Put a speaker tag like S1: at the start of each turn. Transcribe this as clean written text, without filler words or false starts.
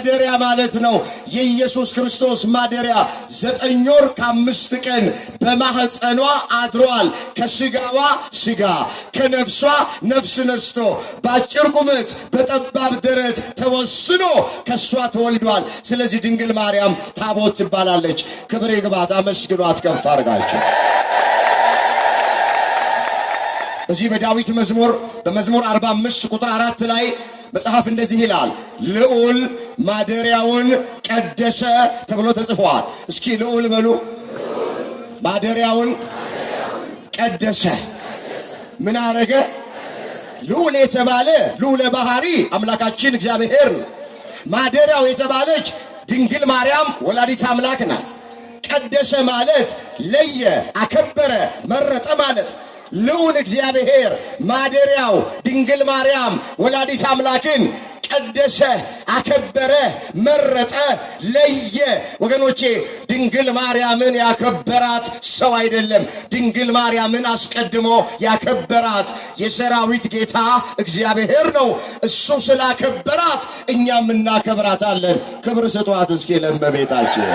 S1: ማደሪያ ማለት ነው። የኢየሱስ ክርስቶስ ማደሪያ 9 ወር ከ5 ቀን በማህፀኗ አድሯል። ከስጋዋ ስጋ ከነፍሷ ነፍስ ነስቶ በአጭር ቁመት በጠባብ ደረት ተወስኖ ከሷ ተወልዷል። ስለዚህ ድንግል ማርያም ታቦት ትባላለች። ክብር ይግባት። አመስግኗት ከፍ አድርጋችሁ። በዚህ በዳዊት መዝሙር በመዝሙር 45 ቁጥር 4 ላይ መጽሐፍ እንደዚህ ይላል፣ ልዑል ማደሪያውን ቀደሰ ተብሎ ተጽፏል። እስኪ ልዑል በሉ። ማደሪያውን ቀደሰ። ምን አረገ? ልዑል የተባለ ልዑለ ባህሪ አምላካችን እግዚአብሔር ነው። ማደሪያው የተባለች ድንግል ማርያም ወላዲት አምላክ ናት። ቀደሰ ማለት ለየ፣ አከበረ፣ መረጠ ማለት። ልዑል እግዚአብሔር ማደሪያው ድንግል ማርያም ወላዲት አምላክን ቀደሰ፣ አከበረ፣ መረጠ፣ ለየ። ወገኖቼ ድንግል ማርያምን ያከበራት ሰው አይደለም። ድንግል ማርያምን አስቀድሞ ያከበራት የሰራዊት ጌታ እግዚአብሔር ነው። እሱ ስላከበራት እኛም እናከብራታለን። ክብር ስጧት እስኪ ለእመቤታችን።